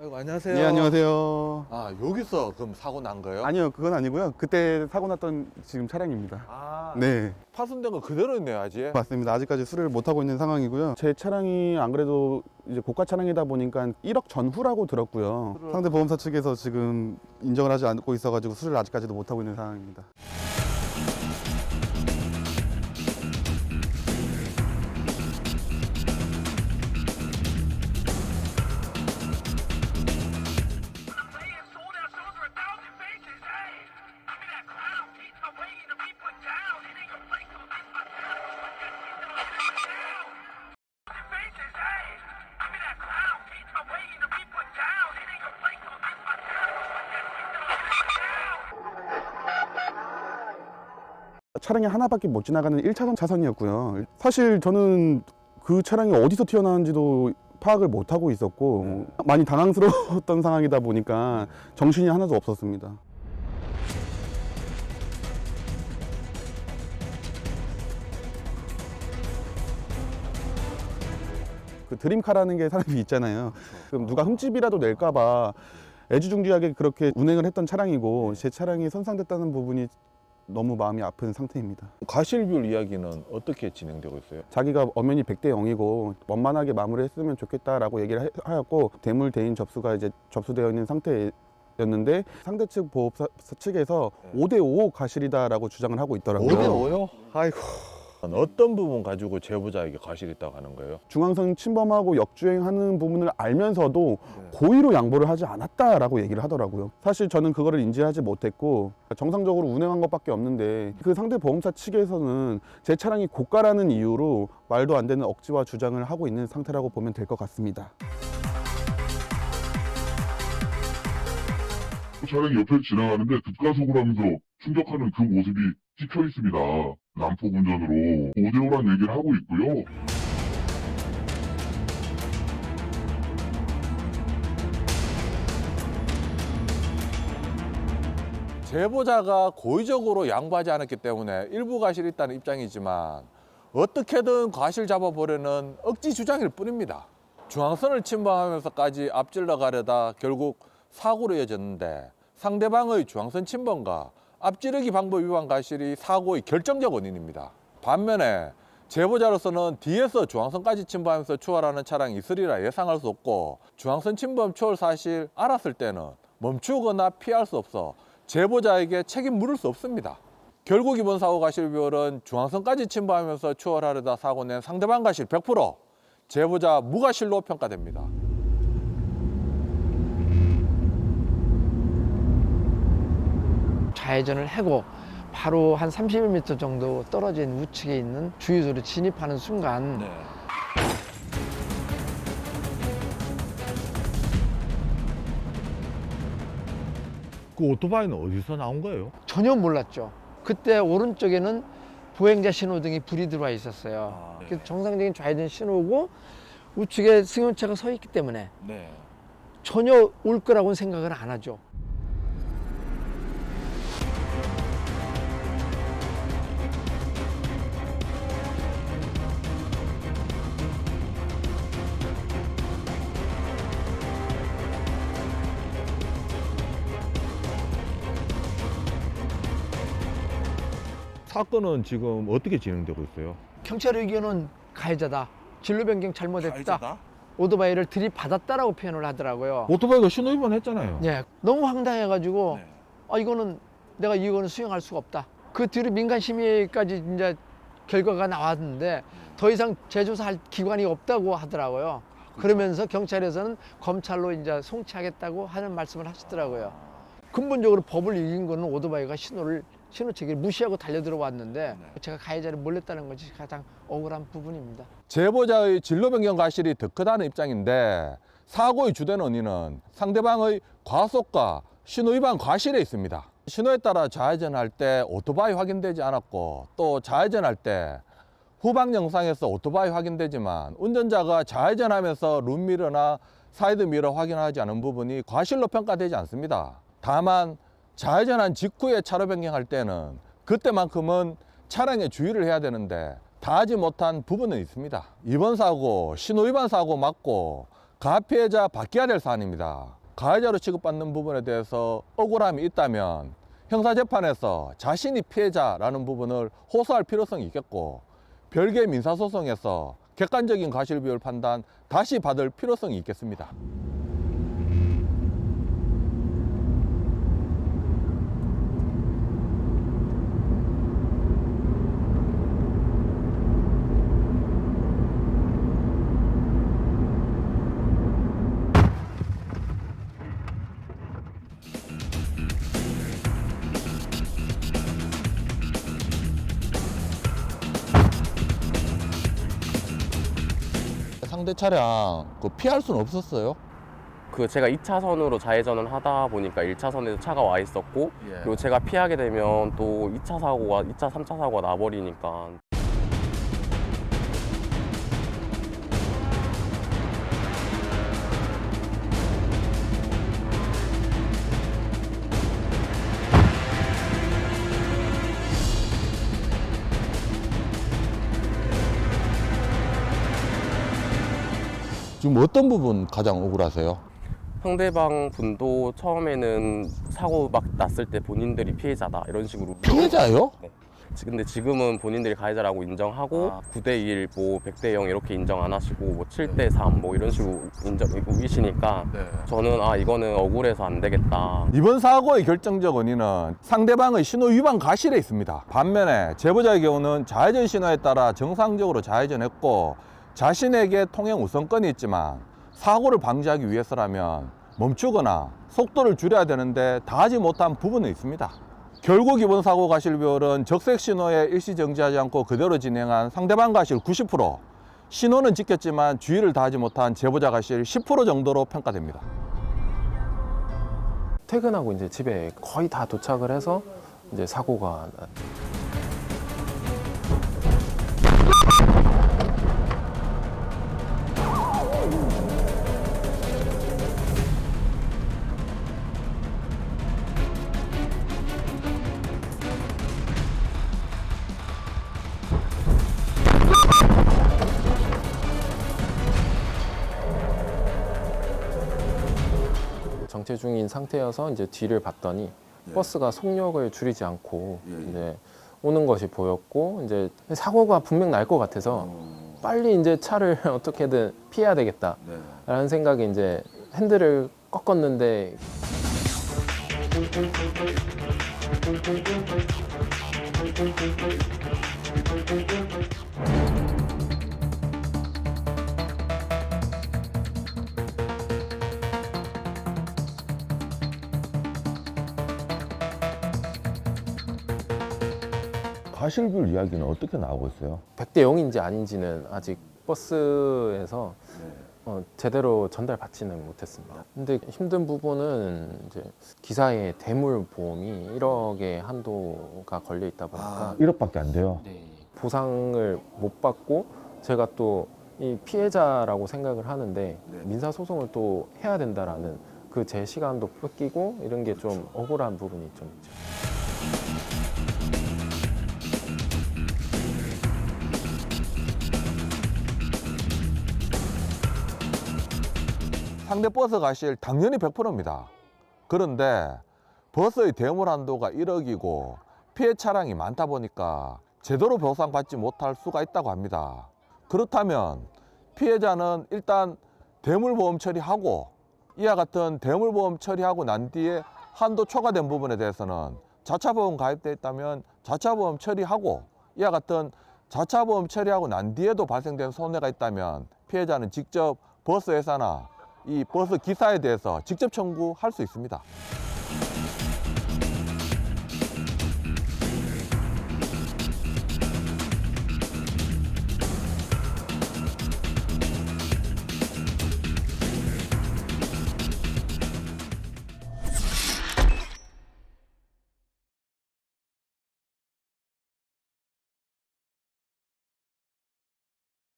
아이고, 안녕하세요. 네, 안녕하세요. 아, 여기서 그럼 사고 난 거예요? 아니요, 그건 아니고요. 그때 사고 났던 지금 차량입니다. 아, 네, 파손된 거 그대로 있네요, 아직. 맞습니다. 아직까지 수리를 못하고 있는 상황이고요. 제 차량이 안 그래도 이제 고가 차량이다 보니까 1억 전후라고 들었고요. 상대 보험사 측에서 지금 인정을 하지 않고 있어가지고 수리를 아직까지도 못하고 있는 상황입니다. 차량이 하나밖에 못 지나가는 1차선 차선이었고요. 사실 저는 그 차량이 어디서 튀어나왔는지도 파악을 못하고 있었고 많이 당황스러웠던 상황이다 보니까 정신이 하나도 없었습니다. 그 드림카라는 게 사람이 있잖아요. 그럼 누가 흠집이라도 낼까봐 애지중지하게 그렇게 운행을 했던 차량이고 제 차량이 손상됐다는 부분이 너무 마음이 아픈 상태입니다. 과실비율 이야기는 어떻게 진행되고 있어요? 자기가 엄연히 100대 0이고 원만하게 마무리했으면 좋겠다라고 얘기를 하였고 대물 대인 접수가 이제 접수되어 있는 상태였는데 상대 측 보험사 측에서 5대5 과실이다라고 주장을 하고 있더라고요. 5대5요? 아이고. 어떤 부분 가지고 제보자에게 과실이 있다고 하는 거예요? 중앙선 침범하고 역주행하는 부분을 알면서도 고의로 양보를 하지 않았다라고 얘기를 하더라고요. 사실 저는 그거를 인지하지 못했고 정상적으로 운행한 것밖에 없는데 그 상대 보험사 측에서는 제 차량이 고가라는 이유로 말도 안 되는 억지와 주장을 하고 있는 상태라고 보면 될 것 같습니다. 차량이 옆에 지나가는데 급가속을 하면서 충격하는 그 모습이 찍혀 있습니다. 난폭 운전으로 5대5란 얘기를 하고 있고요. 제보자가 고의적으로 양보하지 않았기 때문에 일부 과실이 있다는 입장이지만 어떻게든 과실 잡아보려는 억지 주장일 뿐입니다. 중앙선을 침범하면서까지 앞질러 가려다 결국 사고로 이어졌는데 상대방의 중앙선 침범과 앞지르기 방법 위반 과실이 사고의 결정적 원인입니다. 반면에 제보자로서는 뒤에서 중앙선까지 침범하면서 추월하는 차량이 있으리라 예상할 수 없고 중앙선 침범 추월 사실 알았을 때는 멈추거나 피할 수 없어 제보자에게 책임 물을 수 없습니다. 결국 이번 사고 과실 비율은 중앙선까지 침범하면서 추월하려다 사고 낸 상대방 과실 100%, 제보자 무과실로 평가됩니다. 좌회전을 하고 바로 한 30m 정도 떨어진 우측에 있는 주유소로 진입하는 순간 그 오토바이는 어디서 나온 거예요? 전혀 몰랐죠. 그때 오른쪽에는 보행자 신호등이 불이 들어와 있었어요. 그래서 정상적인 좌회전 신호고 우측에 승용차가 서 있기 때문에 전혀 올 거라고는 생각을 안 하죠. 사건은 지금 어떻게 진행되고 있어요? 경찰 의견은 가해자다. 진로 변경 잘못했다. 오토바이를 들이받았다라고 표현을 하더라고요. 오토바이가 신호 위반했잖아요. 예, 너무 황당해가지고 이거는 내가 이거는 수용할 수가 없다. 그 뒤로 민간심의까지 이제 결과가 나왔는데 더 이상 재조사할 기관이 없다고 하더라고요. 그러면서 경찰에서는 검찰로 이제 송치하겠다고 하는 말씀을 하시더라고요. 근본적으로 법을 이긴 거는 오토바이가 신호체계를 무시하고 달려들어왔는데 제가 가해자를 몰랐다는 것이 가장 억울한 부분입니다. 제보자의 진로 변경 과실이 더 크다는 입장인데 사고의 주된 원인은 상대방의 과속과 신호 위반 과실에 있습니다. 신호에 따라 좌회전할 때 오토바이 확인되지 않았고 또 좌회전할 때 후방 영상에서 오토바이 확인되지만 운전자가 좌회전하면서 룸미러나 사이드미러 확인하지 않은 부분이 과실로 평가되지 않습니다. 다만 좌회전한 직후에 차로 변경할 때는 그때만큼은 차량에 주의를 해야 되는데 다 하지 못한 부분은 있습니다. 이번 사고 신호 위반 사고 맞고 가피해자 바뀌어야 될 사안입니다. 가해자로 취급받는 부분에 대해서 억울함이 있다면 형사재판에서 자신이 피해자라는 부분을 호소할 필요성이 있겠고, 별개의 민사소송에서 객관적인 과실비율 판단 다시 받을 필요성이 있겠습니다. 상대 차량 피할 수는 없었어요. 그 제가 2차선으로 좌회전을 하다 보니까 1차선에서 차가 와 있었고, 그리고 제가 피하게 되면 또 2차 사고가 2차, 3차 사고가 나버리니까. 지금 어떤 부분 가장 억울하세요? 상대방 분도 처음에는 사고 막 났을 때 본인들이 피해자다 이런 식으로. 피해자요? 네. 근데 지금은 본인들이 가해자라고 인정하고 9대1, 뭐 100대0 이렇게 인정 안 하시고 뭐 7대3 뭐 이런 식으로 우기시니까 저는 이거는 억울해서 안 되겠다. 이번 사고의 결정적 원인은 상대방의 신호 위반 과실에 있습니다. 반면에 제보자의 경우는 좌회전 신호에 따라 정상적으로 좌회전했고 자신에게 통행 우선권이 있지만 사고를 방지하기 위해서라면 멈추거나 속도를 줄여야 되는데 다하지 못한 부분은 있습니다. 결국 이번 사고 과실 비율은 적색 신호에 일시 정지하지 않고 그대로 진행한 상대방 과실 90%, 신호는 지켰지만 주의를 다하지 못한 제보자 과실 10% 정도로 평가됩니다. 퇴근하고 이제 집에 거의 다 도착을 해서 이제 사고가 정체 중인 상태여서 이제 뒤를 봤더니 버스가 속력을 줄이지 않고 이제 오는 것이 보였고, 이제 사고가 분명 날 것 같아서 빨리 이제 차를 어떻게든 피해야 되겠다라는 생각에 이제 핸들을 꺾었는데 과실비율 이야기는 어떻게 나오고 있어요? 100대 0인지 아닌지는 아직 버스에서 제대로 전달받지는 못했습니다. 근데 힘든 부분은 이제 기사의 대물 보험이 1억의 한도가 걸려 있다 보니까 1억밖에 안 돼요. 보상을 못 받고 제가 또 이 피해자라고 생각을 하는데 민사 소송을 또 해야 된다라는 그 제 시간도 뺏기고 이런 게 좀 억울한 부분이 좀 있죠. 상대 버스 과실 당연히 100%입니다. 그런데 버스의 대물 한도가 1억이고 피해 차량이 많다 보니까 제대로 보상받지 못할 수가 있다고 합니다. 그렇다면 피해자는 일단 대물보험 처리하고, 이와 같은 대물보험 처리하고 난 뒤에 한도 초과된 부분에 대해서는 자차보험 가입되어 있다면 자차보험 처리하고, 이와 같은 자차보험 처리하고 난 뒤에도 발생된 손해가 있다면 피해자는 직접 버스 회사나 이 버스 기사에 대해서 직접 청구할 수 있습니다.